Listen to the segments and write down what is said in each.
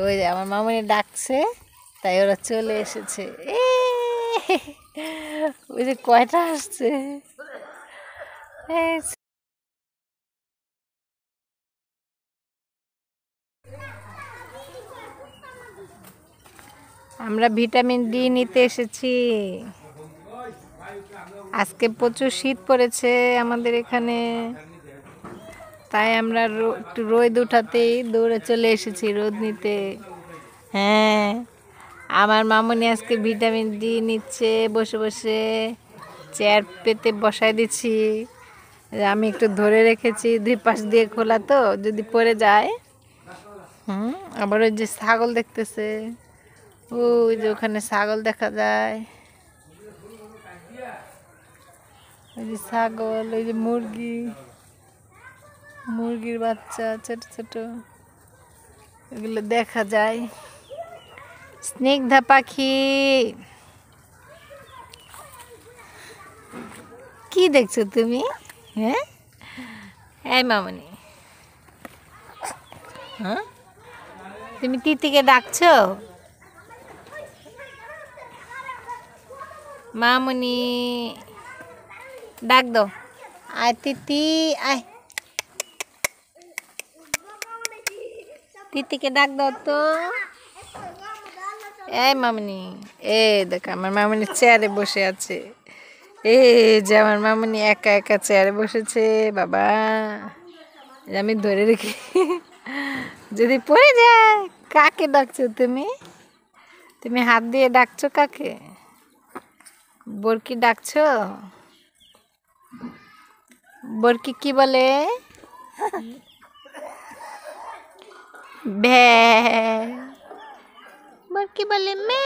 ওই যে আমার মামুনি ডাকছে, তাই ওরা চলে এসেছে। ওই যে কয়টা আসছে। আমরা ভিটামিন ডি নিতে এসেছি। আজকে প্রচুর শীত পড়েছে আমাদের এখানে, তাই আমরা একটু রোদ উঠাতেই দৌড়ে চলে এসেছি রোদ নিতে। হ্যাঁ, আমার মামুনি আজকে ভিটামিন ডি নিচ্ছে বসে বসে, চেয়ার পেতে বসাই দিচ্ছি। আমি একটু ধরে রেখেছি, দুই পাশ দিয়ে খোলা তো, যদি পড়ে যায়। আবার ওই যে ছাগল দেখতেছে, ওই যে ওখানে ছাগল দেখা যায়, ওই যে ছাগল, ওই যে মুরগি, মুরগির বাচ্চা ছোট ছোট, এগুলো দেখা যায়। স্নিগ্ধা পাখি, কি দেখছো তুমি? হ্যাঁ, এই মামনি, হ্যাঁ, তুমি তিতিকে ডাকছো? মামনি ডাক দাও, আয় তিতি আয়, তিতিকে ডাক দাও তো। এই মামনি, এ দেখ আমার মামনি চেয়ারে বসে আছে। যে আমার মামনি একা একা চেয়ারে বসেছে বাবা, আমি ধরে রেখে যদি পড়ে যায়। কাকে ডাকছো তুমি? তুমি হাত দিয়ে ডাকছো কাকে? বরকি ডাকছো? বরকি কি বলে? ভ্যা, বরকি বলে মে।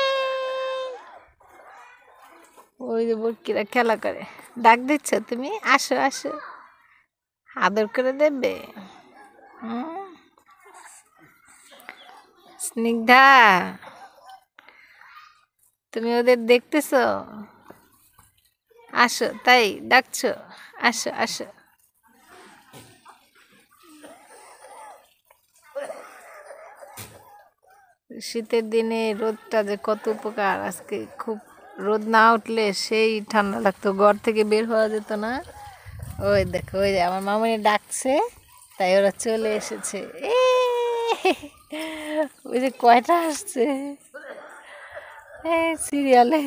ওই যে বরকিরা খেলা করে। ডাক দিচ্ছ তুমি? আসো আসো, আদর করে দেবে। স্নিগ্ধা, তুমি ওদের দেখতেছো? আসো, তাই ডাকছো? আসো আসো। শীতের দিনে রোদটা যে কত উপকার। আজকে খুব রোদ না উঠলে সেই ঠান্ডা লাগতো, ঘর থেকে বের হওয়া যেত না। ওই দেখো, ওই যে আমার মামনি ডাকছে, তাই ওরা চলে এসেছে। ওই যে কয়টা আসছে সিরিয়ালে।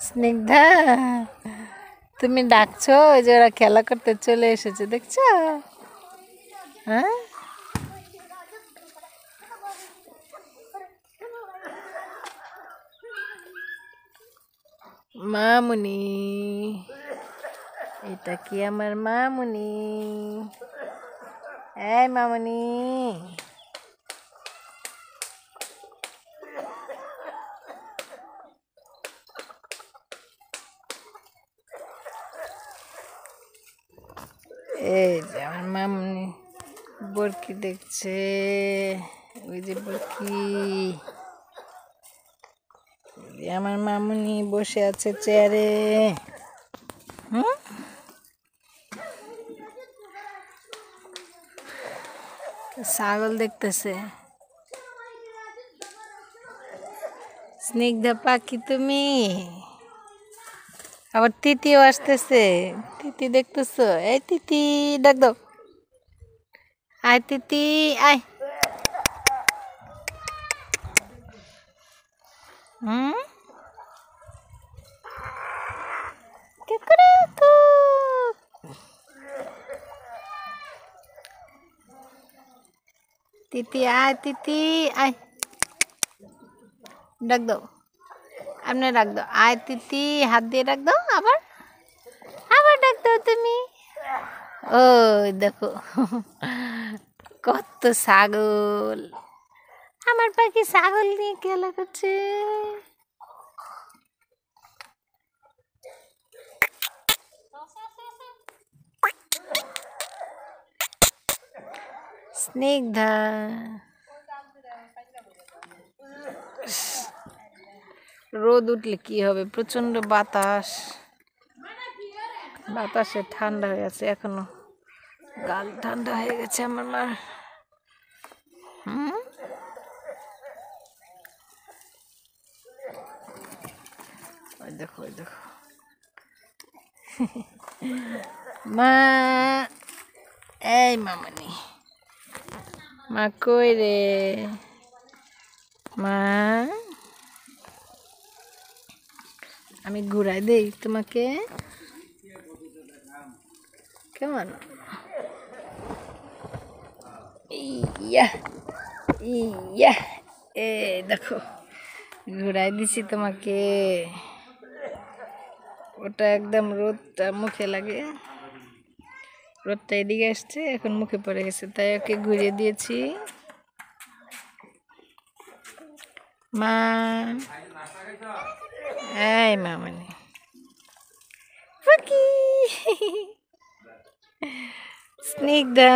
স্নিগ্ধা, তুমি ডাকছো, ওই যে ওরা খেলা করতে চলে এসেছে, দেখছো? হ্যাঁ, মামুনি, এটা কি আমার মামুনি? এই মামুনি, এই যে আমার মামুনি বরকি দেখছে। ওই যে বরকি, আমার মামুনি বসে আছে চেয়ারে। ছাগল দেখতেছে। স্নিগ্ধা পাখি তুমি? আবার তিতিও আসতেছে, তিতি দেখতেছো? এই তিতি ডাক দাও, আয় তিতি আয়। তিতি আয়, তিতি আয়, ডাক দাও, আপনি ডাক দাও, আয় তিতি, হাত দিয়ে ডাক দাও, আবার আবার ডাক দাও তুমি। ও দেখো কত ছাগল, আমার পাখি ছাগল নিয়ে খেলা করছে। স্নিগ্ধা, রোদ উঠলে কি হবে, প্রচন্ড বাতাস, বাতাসে ঠান্ডা হয়ে আছে, এখনো গাল ঠান্ডা হয়ে গেছে আমার মার। হুম, ওই দেখো ওই দেখো মা, এই মামনি, মা কই রে? মা, আমি ঘুরাই দেই তোমাকে, কেমন? ইয়া ইয়া, এই দেখো ঘুরাই দিছি তোমাকে। ওটা একদম রোদটা মুখে লাগে, রোদটা এদিকে আসছে, এখন মুখে পড়ে গেছে, তাই ওকে ঘুরিয়ে দিয়েছি। মা, এই মামনি, পাখি, স্নিগ্ধা,